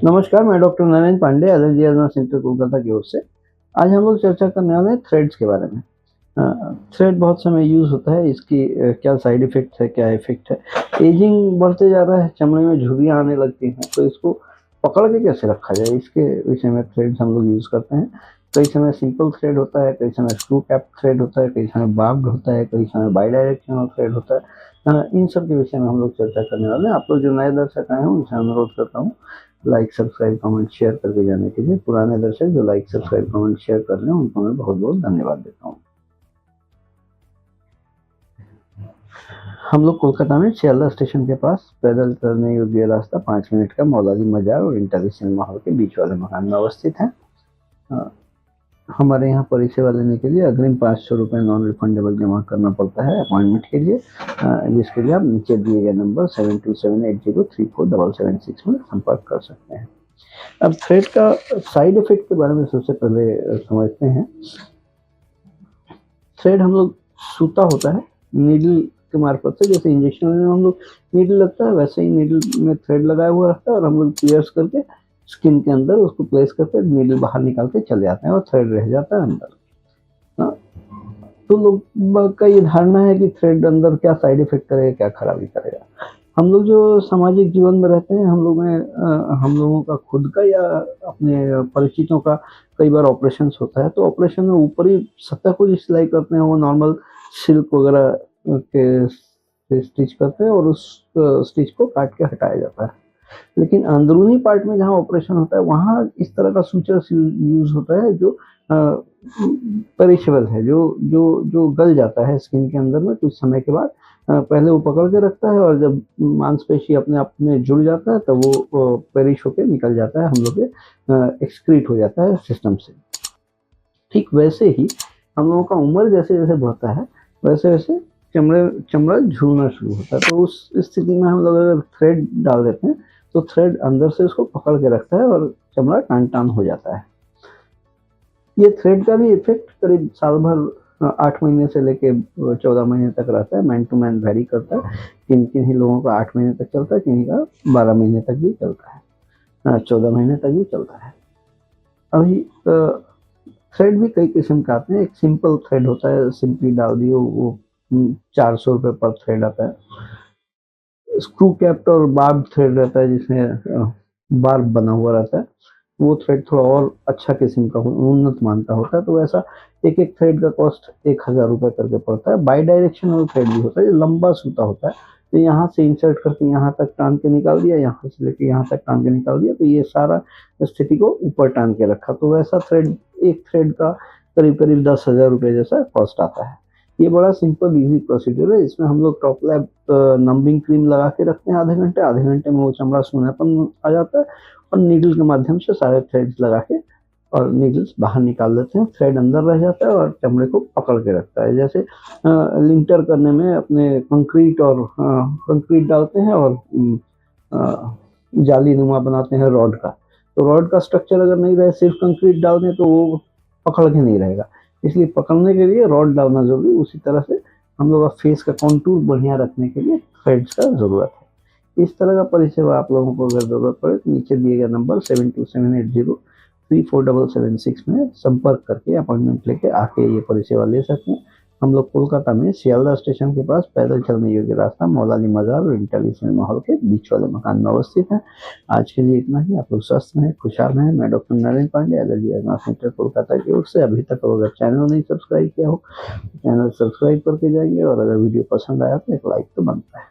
नमस्कार, मैं doctor Narendra Pandey, allergy advance centre Kolkata की ओर से। आज हम लोग चर्चा करने वाले हैं थ्रेड्स के बारे में। थ्रेड बहुत समय यूज़ होता है, इसकी क्या साइड इफ़ेक्ट है, क्या इफ़ेक्ट है। एजिंग बढ़ते जा रहा है, चमड़े में झुर्रियाँ आने लगती हैं, तो इसको पकड़ के कैसे रखा जाए, इसके विषय में थ्रेड्स हम लोग यूज़ करते हैं। कई समय सिंपल थ्रेड होता है, कई समय स्क्रू कैप थ्रेड होता है, कई समय बार्ब्ड होता है, कई समय बाई डायरेक्शनल थ्रेड होता है। इन सब के विषय में हम लोग चर्चा करने वाले हैं। आप लोग जो नए दर्शक आए हैं उनसे अनुरोध करता हूँ लाइक सब्सक्राइब कमेंट शेयर करके जाने के लिए। पुराने दर्शक जो लाइक सब्सक्राइब कमेंट शेयर कर रहे हैं उनको मैं बहुत बहुत धन्यवाद देता हूँ। हम लोग कोलकाता में शियालदह स्टेशन के पास पैदल चलने योग्य रास्ता 5 मिनट का मौलाली मजार और इंटरली सिनेमा हॉल के बीच वाले मकान में अवस्थित है। हमारे यहाँ परिसेवा लेने के लिए अग्रिम 500 रुपये नॉन रिफंडेबल जमा करना पड़ता है अपॉइंटमेंट के लिए, जिसके लिए आप नीचे दिए गए नंबर 7278034776 में संपर्क कर सकते हैं। अब थ्रेड का साइड इफेक्ट के बारे में सबसे पहले समझते हैं। थ्रेड हम लोग सूता होता है नीडल के मार्फत से, जैसे इंजेक्शन में हम लोग नीडल लगता है वैसे ही नीडल में थ्रेड लगाया हुआ रहता है और हम लोग पियर्स करके स्किन के अंदर उसको प्लेस करके नीडल बाहर निकाल के चले जाते हैं और थ्रेड रह जाता है अंदर। तो लोग का ये धारणा है कि थ्रेड अंदर क्या साइड इफेक्ट करेगा, क्या खराबी करेगा। हम लोग जो सामाजिक जीवन में रहते हैं, हम लोगों का खुद का या अपने परिचितों का कई बार ऑपरेशन होता है, तो ऑपरेशन में ऊपरी सतह को जो सिलाई करते हैं वो नॉर्मल सिल्क वगैरह के स्टिच करते हैं और उस स्टिच को काट के हटाया जाता है। लेकिन अंदरूनी पार्ट में जहाँ ऑपरेशन होता है वहाँ इस तरह का सूचर यूज होता है जो पेरिशेबल है, जो गल जाता है स्किन के अंदर में कुछ समय के बाद। पहले वो पकड़ के रखता है और जब मांसपेशी अपने आप में जुड़ जाता है तब वो पेरिश होके निकल जाता है, हम लोग के एक्सक्रीट हो जाता है सिस्टम से। ठीक वैसे ही हम लोगों का उम्र जैसे जैसे बढ़ता है वैसे वैसे चमड़ा झूलना शुरू होता है। तो उस स्थिति में हम लोग अगर थ्रेड डाल देते हैं तो थ्रेड अंदर से उसको पकड़ के रखता है और चमड़ा टान टान हो जाता है। ये थ्रेड का भी इफेक्ट करीब साल भर 8 महीने से लेके 14 महीने तक रहता है, मैन टू मैन वेरी करता है। किन ही लोगों का 8 महीने तक चलता है, किन्हीं का 12 महीने तक भी चलता है, 14 महीने तक भी चलता है। अभी थ्रेड भी कई किस्म का आते हैं। एक सिंपल थ्रेड होता है, सिंपली डाल दिए वो 400 रुपये पर थ्रेड आता है। स्क्रू कैप्ट और बार्ब थ्रेड रहता है जिसमें बार्ब बना हुआ रहता है, वो थ्रेड थोड़ा और अच्छा किस्म का उन्नत मान का होता है। तो वैसा एक एक थ्रेड का कॉस्ट 1000 रुपये करके पड़ता है। बाई डायरेक्शनल थ्रेड भी होता है, जो लंबा सूता होता है, तो यहाँ से इंसर्ट करके यहाँ तक टान के निकाल दिया, यहाँ से लेके यहाँ तक टान के निकाल दिया, तो ये सारा स्थिति को ऊपर टान के रखा। तो वैसा थ्रेड एक थ्रेड का करीब करीब 10,000 रुपये जैसा कॉस्ट आता है। ये बड़ा सिंपल इजी प्रोसीजर है। इसमें हम लोग टॉप लैब नंबिंग क्रीम लगा के रखते हैं आधे घंटे में वो चमड़ा सूनापन आ जाता है और नीडल के माध्यम से सारे थ्रेड्स लगा के और नीडल्स बाहर निकाल देते हैं। थ्रेड अंदर रह जाता है और चमड़े को पकड़ के रखता है। जैसे लिंटर करने में अपने कंक्रीट डालते हैं और जाली नुमा बनाते हैं रॉड का, तो रॉड का स्ट्रक्चर अगर नहीं रहे, सिर्फ कंक्रीट डाल दें तो वो पकड़ के नहीं रहेगा, इसलिए पकड़ने के लिए रॉड डालना जरूरी। उसी तरह से हम लोग का फेस का कॉन्टूर बढ़िया रखने के लिए थ्रेड्स का जरूरत है। इस तरह का परिसेवा आप लोगों को अगर जरूरत पड़े तो नीचे दिए गए नंबर 7278034776 में संपर्क करके अपॉइंटमेंट लेके आके ये परिसेवा ले सकते हैं। हम लोग कोलकाता में शियालदह स्टेशन के पास पैदल चलने योग्य रास्ता मौलाली मजार और इंटरली सिनेमा हॉल के बीच वाले मकान में अवस्थित है। आज के लिए इतना ही। आप लोग स्वस्थ रहें, खुशहाल रहें। मैं doctor Narendra Pandey, allergy advance centre Kolkata की ओर से। अभी तक अगर चैनल नहीं सब्सक्राइब किया हो चैनल सब्सक्राइब करके जाएंगे और अगर वीडियो पसंद आया तो एक लाइक तो बनता है।